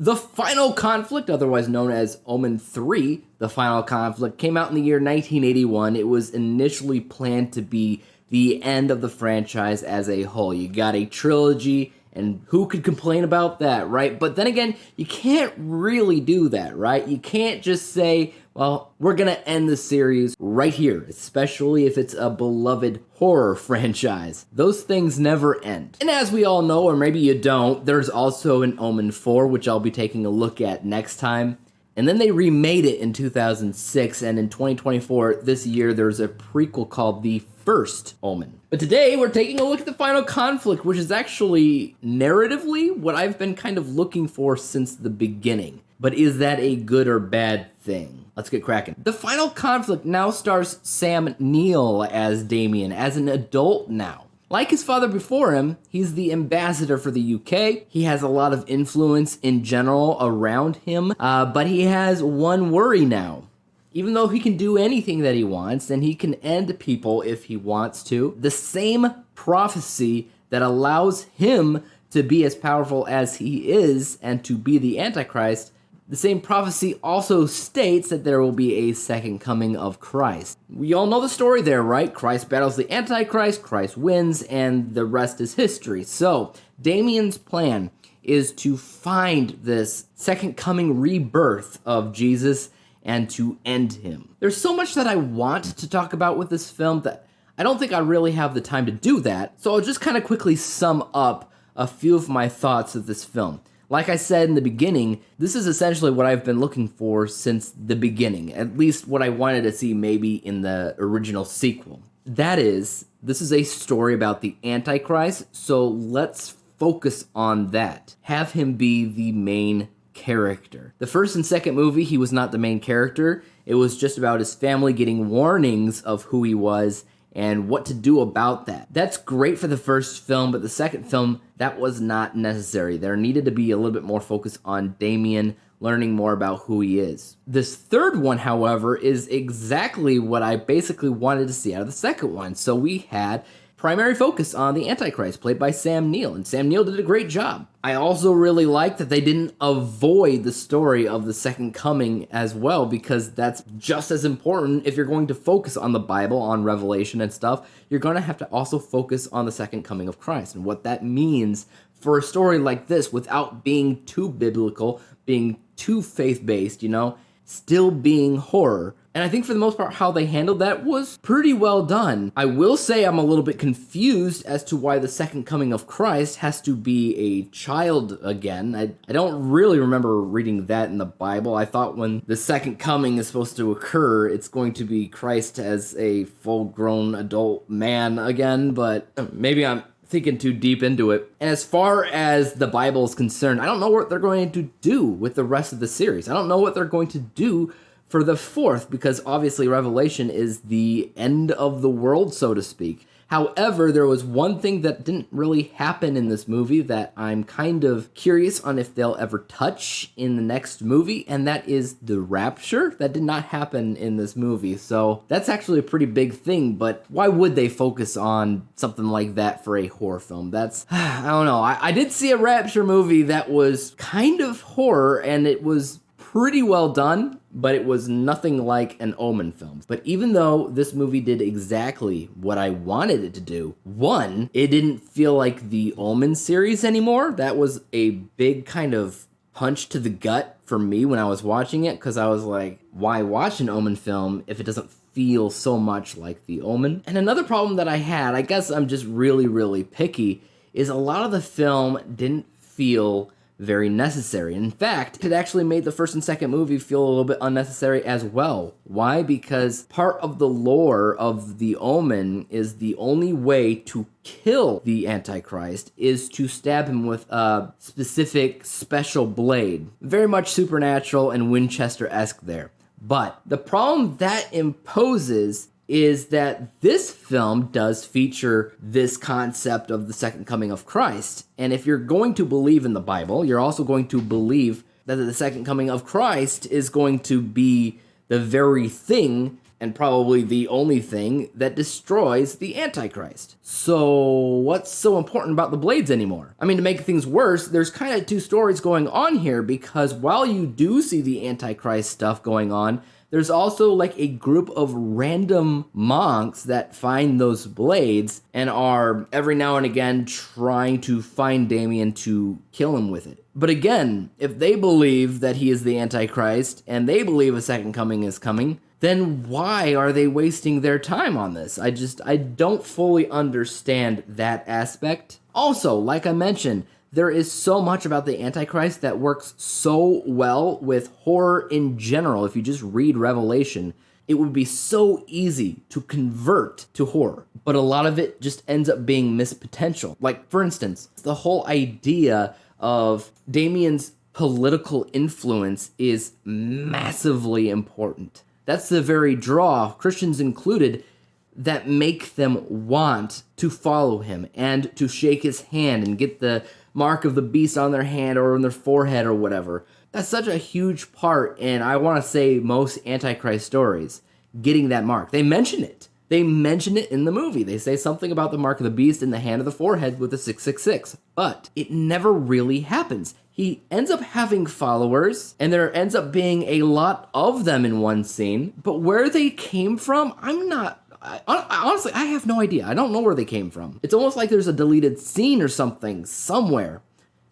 The Final Conflict, otherwise known as Omen 3, The Final Conflict, came out in the year 1981. It was initially planned to be the end of the franchise as a whole. You got a trilogy, and who could complain about that, right? But then again, you can't really do that, right? You can't just say, well, we're gonna end the series right here, especially if it's a beloved horror franchise. Those things never end. And as we all know, or maybe you don't, there's also an Omen 4, which I'll be taking a look at next time. And then they remade it in 2006, and in 2024, this year, there's a prequel called The First Omen. But today, we're taking a look at The Final Conflict, which is actually, narratively, what I've been kind of looking for since the beginning. But is that a good or bad thing? Let's get cracking. The Final Conflict now stars Sam Neill as Damien, as an adult now. Like his father before him, he's the ambassador for the UK. He has a lot of influence in general around him, but he has one worry now. Even though he can do anything that he wants, and he can end people if he wants to, the same prophecy that allows him to be as powerful as he is and to be the Antichrist, the same prophecy also states that there will be a second coming of Christ. We all know the story there, right? Christ battles the Antichrist, Christ wins, and the rest is history. So, Damien's plan is to find this second coming rebirth of Jesus and to end him. There's so much that I want to talk about with this film that I don't think I really have the time to do that, so I'll just kind of quickly sum up a few of my thoughts of this film. Like I said in the beginning, this is essentially what I've been looking for since the beginning, at least what I wanted to see maybe in the original sequel. That is, this is a story about the Antichrist, so let's focus on that. Have him be the main character. The first and second movie, he was not the main character. It was just about his family getting warnings of who he was and what to do about that. That's great for the first film, but the second film, that was not necessary. There needed to be a little bit more focus on Damien, learning more about who he is. This third one, however, is exactly what I basically wanted to see out of the second one. So we had primary focus on the Antichrist, played by Sam Neill, and Sam Neill did a great job. I also really like that they didn't avoid the story of the second coming as well, because that's just as important. If you're going to focus on the Bible, on Revelation and stuff, you're going to have to also focus on the second coming of Christ, and what that means for a story like this without being too biblical, being too faith-based, still being horror. And I think for the most part, how they handled that was pretty well done. I will say I'm a little bit confused as to why the second coming of Christ has to be a child again. I don't really remember reading that in the Bible. I thought when the second coming is supposed to occur, it's going to be Christ as a full-grown adult man again, but maybe I'm thinking too deep into it. And as far as the Bible is concerned, I don't know what they're going to do with the rest of the series. I don't know what they're going to do for the fourth, because obviously Revelation is the end of the world, so to speak. However, there was one thing that didn't really happen in this movie that I'm kind of curious on if they'll ever touch in the next movie, and that is the rapture. That did not happen in this movie, so that's actually a pretty big thing, but why would they focus on something like that for a horror film? That's, I don't know. I did see a rapture movie that was kind of horror, and it was pretty well done, but it was nothing like an Omen film. But even though this movie did exactly what I wanted it to do, one, it didn't feel like the Omen series anymore. That was a big kind of punch to the gut for me when I was watching it, because I was like, why watch an Omen film if it doesn't feel so much like the Omen? And another problem that I had, I guess I'm just really, really picky, is a lot of the film didn't feel very necessary. In fact, it actually made the first and second movie feel a little bit unnecessary as well. Why? Because part of the lore of the Omen is the only way to kill the Antichrist is to stab him with a specific special blade. Very much supernatural and Winchester-esque there. But the problem that imposes is that this film does feature this concept of the second coming of Christ. And if you're going to believe in the Bible, you're also going to believe that the second coming of Christ is going to be the very thing and probably the only thing that destroys the Antichrist. So what's so important about the blades anymore? I mean, to make things worse, there's kind of two stories going on here, because while you do see the Antichrist stuff going on, there's also like a group of random monks that find those blades and are every now and again trying to find Damien to kill him with it. But again, if they believe that he is the Antichrist and they believe a second coming is coming, then why are they wasting their time on this? I don't fully understand that aspect. Also, like I mentioned, there is so much about the Antichrist that works so well with horror in general. If you just read Revelation, it would be so easy to convert to horror. But a lot of it just ends up being missed potential. Like, for instance, the whole idea of Damien's political influence is massively important. That's the very draw, Christians included, that make them want to follow him and to shake his hand and get the mark of the beast on their hand or on their forehead or whatever. That's such a huge part in, I want to say, most Antichrist stories, getting that mark. They mention it. They mention it in the movie. They say something about the mark of the beast in the hand of the forehead with the 666, but it never really happens. He ends up having followers, and there ends up being a lot of them in one scene, but where they came from, honestly, I have no idea. I don't know where they came from. It's almost like there's a deleted scene or something somewhere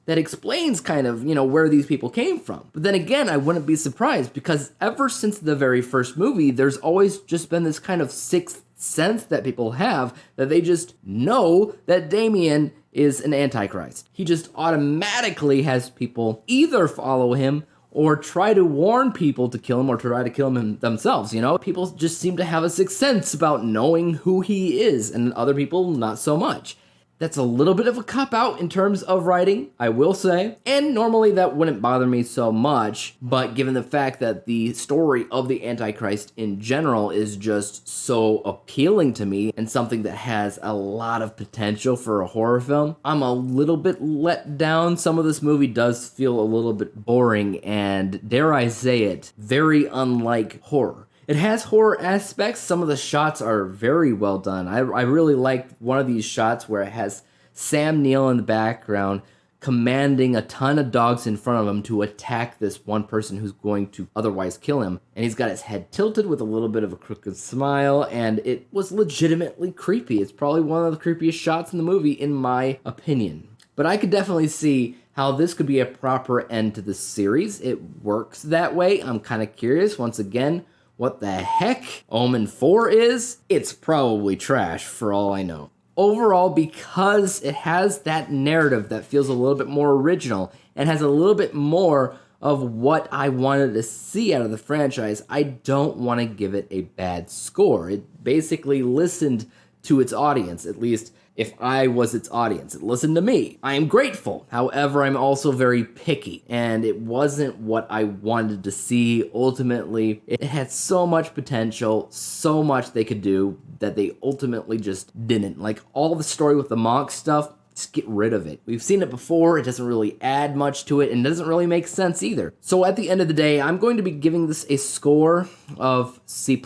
that explains kind of, where these people came from. But then again, I wouldn't be surprised, because ever since the very first movie, there's always just been this kind of sixth sense that people have, that they just know that Damien is an Antichrist. He just automatically has people either follow him or try to warn people to kill him or try to kill him themselves, People just seem to have a sixth sense about knowing who he is, and other people not so much. That's a little bit of a cop-out in terms of writing, I will say, and normally that wouldn't bother me so much, but given the fact that the story of the Antichrist in general is just so appealing to me and something that has a lot of potential for a horror film, I'm a little bit let down. Some of this movie does feel a little bit boring and, dare I say it, very unlike horror. It has horror aspects. Some of the shots are very well done. I really liked one of these shots where it has Sam Neill in the background commanding a ton of dogs in front of him to attack this one person who's going to otherwise kill him. And he's got his head tilted with a little bit of a crooked smile, and it was legitimately creepy. It's probably one of the creepiest shots in the movie, in my opinion. But I could definitely see how this could be a proper end to the series. It works that way. I'm kind of curious, once again, what the heck Omen 4 is. It's probably trash for all I know. Overall, because it has that narrative that feels a little bit more original and has a little bit more of what I wanted to see out of the franchise, I don't want to give it a bad score. It basically listened to its audience, at least if I was its audience. It listened to me. I am grateful. However, I'm also very picky, and it wasn't what I wanted to see. Ultimately, it had so much potential, so much they could do, that they ultimately just didn't. Like, all the story with the monk stuff, just get rid of it. We've seen it before. It doesn't really add much to it, and doesn't really make sense either. So at the end of the day, I'm going to be giving this a score of C+.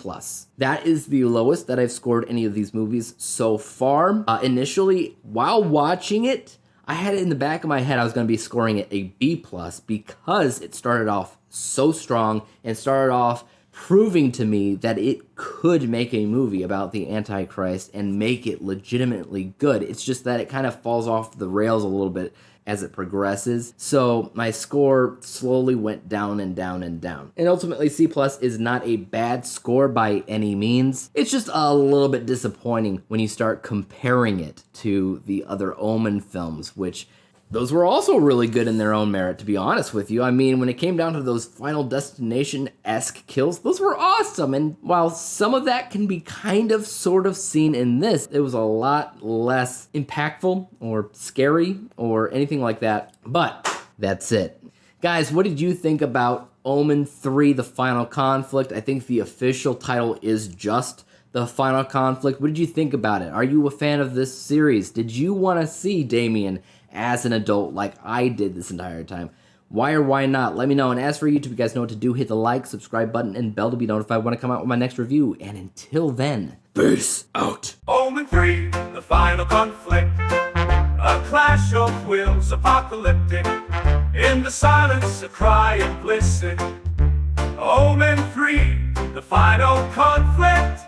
That is the lowest that I've scored any of these movies so far. Initially, while watching it, I had it in the back of my head I was going to be scoring it a B+, because it started off so strong and started off proving to me that it could make a movie about the Antichrist and make it legitimately good. It's just that it kind of falls off the rails a little bit as it progresses. So my score slowly went down and down and down. And ultimately, C+ is not a bad score by any means. It's just a little bit disappointing when you start comparing it to the other Omen films, which those were also really good in their own merit, to be honest with you. I mean, when it came down to those Final Destination-esque kills, those were awesome. And while some of that can be kind of sort of seen in this, it was a lot less impactful or scary or anything like that. But that's it. Guys, what did you think about Omen 3, The Final Conflict? I think the official title is just The Final Conflict. What did you think about it? Are you a fan of this series? Did you want to see Damien as an adult like I did this entire time? Why or why not? Let me know. And as for YouTube, you guys know what to do. Hit the like, subscribe button, and bell to be notified when I come out with my next review. And until then, peace out. Omen 3, the final conflict. A clash of wills, apocalyptic. In the silence, a cry implicit. Omen 3, the final conflict.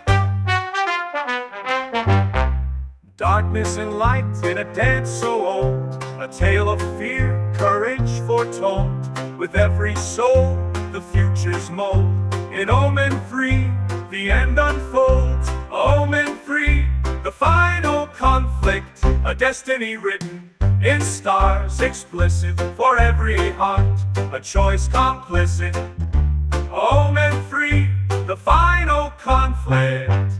Darkness and light in a dance so old. A tale of fear, courage foretold. With every soul, the future's mold. In Omen 3, the end unfolds. Omen 3, the final conflict. A destiny written in stars, explicit for every heart. A choice complicit. Omen 3, the final conflict.